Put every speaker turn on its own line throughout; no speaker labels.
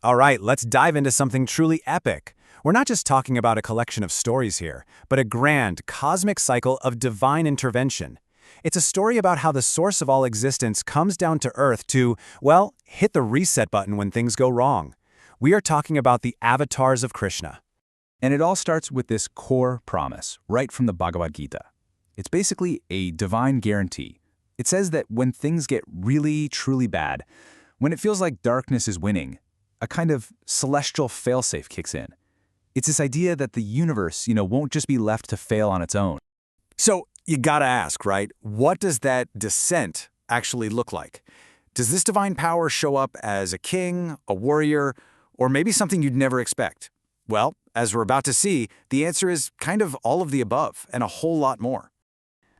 All right, let's dive into something truly epic. We're not just talking about a collection of stories here, but a grand, cosmic cycle of divine intervention. It's a story about how the source of all existence comes down to Earth to, well, hit the reset button when things go wrong. We are talking about the Avatars of Krishna.
And it all starts with this core promise, right from the Bhagavad Gita. It's basically a divine guarantee. It says that when things get really, truly bad, when it feels like darkness is winning, a kind of celestial failsafe kicks in. It's this idea that the universe, won't just be left to fail on its own.
So, you gotta ask, right? What does that descent actually look like? Does this divine power show up as a king, a warrior, or maybe something you'd never expect? Well, as we're about to see, the answer is kind of all of the above and a whole lot more.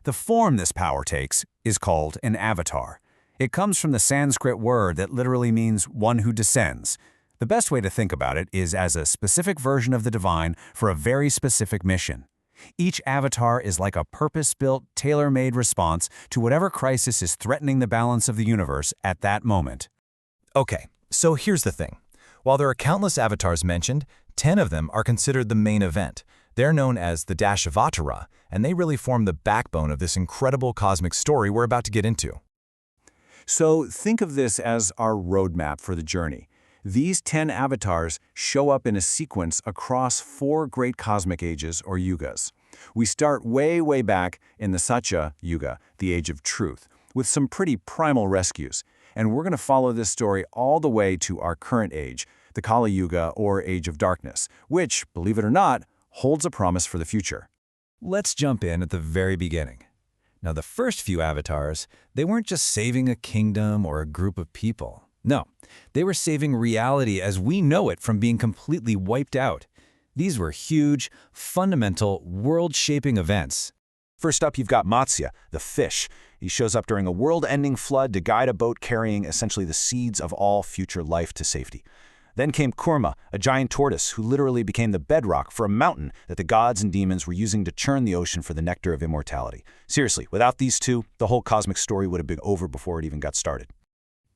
The form this power takes is called an avatar. It comes from the Sanskrit word that literally means one who descends. The best way to think about it is as a specific version of the divine for a very specific mission. Each avatar is like a purpose-built, tailor-made response to whatever crisis is threatening the balance of the universe at that moment.
Okay, so here's the thing. While there are countless avatars mentioned, 10 of them are considered the main event. They're known as the Dashavatara, and they really form the backbone of this incredible cosmic story we're about to get into.
So think of this as our roadmap for the journey. These 10 avatars show up in a sequence across 4 great cosmic ages or yugas. We start way, way back in the Satya Yuga, the Age of Truth, with some pretty primal rescues. And we're going to follow this story all the way to our current age, the Kali Yuga or Age of Darkness, which, believe it or not, holds a promise for the future.
Let's jump in at the very beginning. Now, the first few avatars, they weren't just saving a kingdom or a group of people. No, they were saving reality as we know it from being completely wiped out. These were huge, fundamental, world-shaping events.
First up, you've got Matsya, the fish. He shows up during a world-ending flood to guide a boat carrying essentially the seeds of all future life to safety. Then came Kurma, a giant tortoise who literally became the bedrock for a mountain that the gods and demons were using to churn the ocean for the nectar of immortality. Seriously, without these two, the whole cosmic story would have been over before it even got started.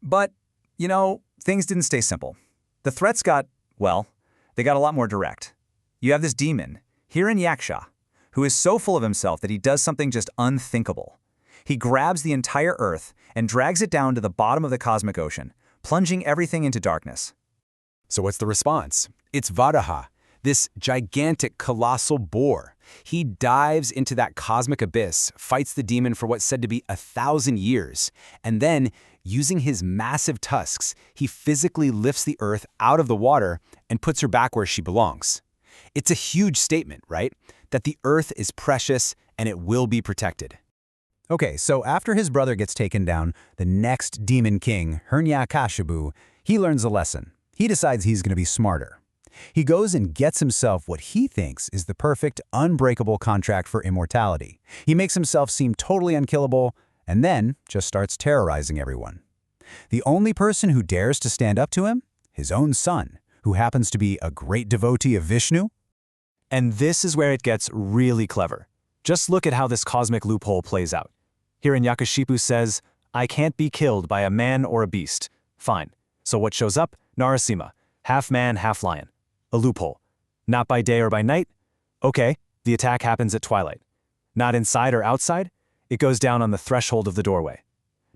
But, things didn't stay simple. The threats got, they got a lot more direct. You have this demon, Hiranyaksha, who is so full of himself that he does something just unthinkable. He grabs the entire Earth and drags it down to the bottom of the cosmic ocean, plunging everything into darkness.
So what's the response? It's Varaha, this gigantic, colossal boar. He dives into that cosmic abyss, fights the demon for what's said to be 1,000 years, and then, using his massive tusks, he physically lifts the Earth out of the water and puts her back where she belongs. It's a huge statement, right? That the Earth is precious and it will be protected. Okay, so after his brother gets taken down, the next demon king, Hiranyakashipu, he learns a lesson. He decides he's going to be smarter. He goes and gets himself what he thinks is the perfect, unbreakable contract for immortality. He makes himself seem totally unkillable, and then just starts terrorizing everyone. The only person who dares to stand up to him? His own son, who happens to be a great devotee of Vishnu.
And this is where it gets really clever. Just look at how this cosmic loophole plays out. Hiranyakashipu says, "I can't be killed by a man or a beast." Fine. So what shows up? Narasimha, half man, half lion. A loophole. Not by day or by night? Okay, the attack happens at twilight. Not inside or outside? It goes down on the threshold of the doorway.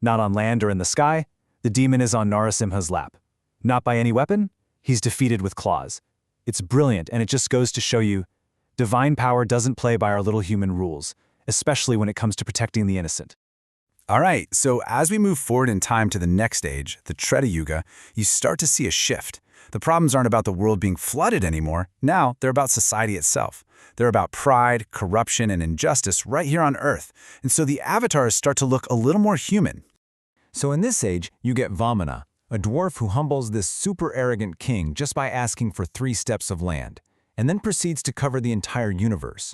Not on land or in the sky? The demon is on Narasimha's lap. Not by any weapon? He's defeated with claws. It's brilliant, and it just goes to show you, divine power doesn't play by our little human rules, especially when it comes to protecting the innocent.
All right, so as we move forward in time to the next age, the Treta Yuga, you start to see a shift. The problems aren't about the world being flooded anymore. Now, they're about society itself. They're about pride, corruption, and injustice right here on Earth. And so the avatars start to look a little more human.
So in this age, you get Vamana, a dwarf who humbles this super arrogant king just by asking for 3 steps of land, and then proceeds to cover the entire universe.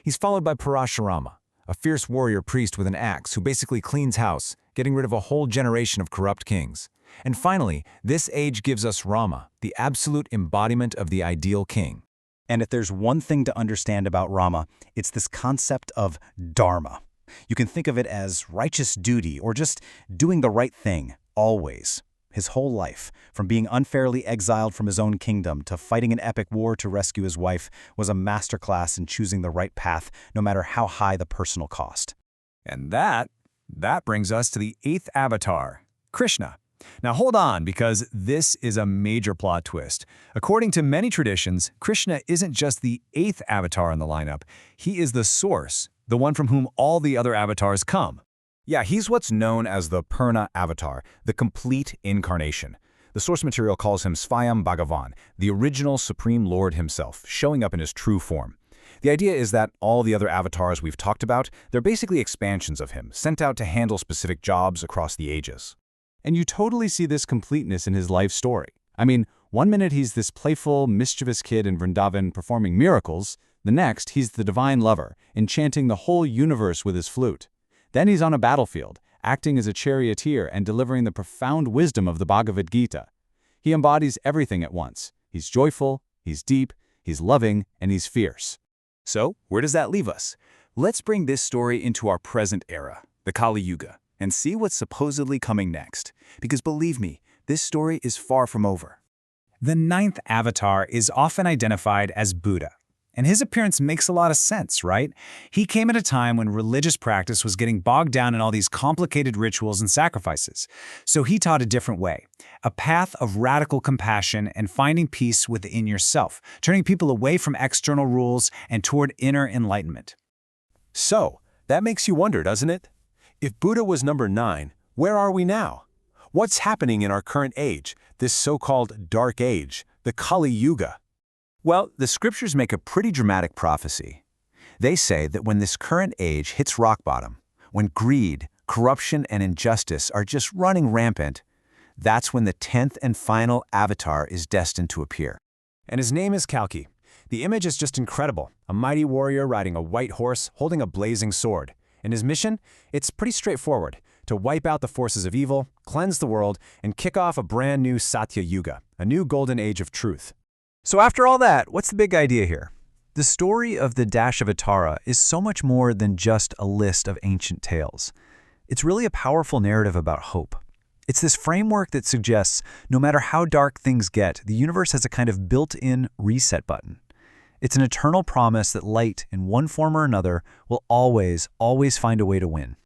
He's followed by Parashurama, a fierce warrior priest with an axe who basically cleans house, getting rid of a whole generation of corrupt kings. And finally, this age gives us Rama, the absolute embodiment of the ideal king.
And if there's one thing to understand about Rama, it's this concept of dharma. You can think of it as righteous duty or just doing the right thing, always. his whole life, from being unfairly exiled from his own kingdom to fighting an epic war to rescue his wife, was a masterclass in choosing the right path, no matter how high the personal cost.
And that brings us to the 8th avatar, Krishna. Now hold on, because this is a major plot twist. According to many traditions, Krishna isn't just the 8th avatar in the lineup. He is the source, the one from whom all the other avatars come.
Yeah, he's what's known as the Purna avatar, the complete incarnation. The source material calls him Svayam Bhagavan, the original Supreme Lord himself, showing up in his true form. The idea is that all the other avatars we've talked about, they're basically expansions of him, sent out to handle specific jobs across the ages.
And you totally see this completeness in his life story. I mean, one minute he's this playful, mischievous kid in Vrindavan performing miracles, the next he's the divine lover, enchanting the whole universe with his flute. Then he's on a battlefield, acting as a charioteer and delivering the profound wisdom of the Bhagavad Gita. He embodies everything at once. He's joyful, he's deep, he's loving, and he's fierce. So, where does that leave us? Let's bring this story into our present era, the Kali Yuga, and see what's supposedly coming next. Because believe me, this story is far from over.
The 9th avatar is often identified as Buddha. And his appearance makes a lot of sense, right? He came at a time when religious practice was getting bogged down in all these complicated rituals and sacrifices. So he taught a different way, a path of radical compassion and finding peace within yourself, turning people away from external rules and toward inner enlightenment.
So, that makes you wonder, doesn't it? If Buddha was number 9, where are we now? What's happening in our current age, this so-called Dark Age, the Kali Yuga?
Well, the scriptures make a pretty dramatic prophecy. They say that when this current age hits rock bottom, when greed, corruption, and injustice are just running rampant, that's when the 10th and final avatar is destined to appear.
And his name is Kalki. The image is just incredible, a mighty warrior riding a white horse holding a blazing sword. And his mission? It's pretty straightforward, to wipe out the forces of evil, cleanse the world, and kick off a brand new Satya Yuga, a new golden age of truth.
So after all that, what's the big idea here? The story of the Dashavatara is so much more than just a list of ancient tales. It's really a powerful narrative about hope. It's this framework that suggests no matter how dark things get, the universe has a kind of built-in reset button. It's an eternal promise that light, in one form or another, will always find a way to win.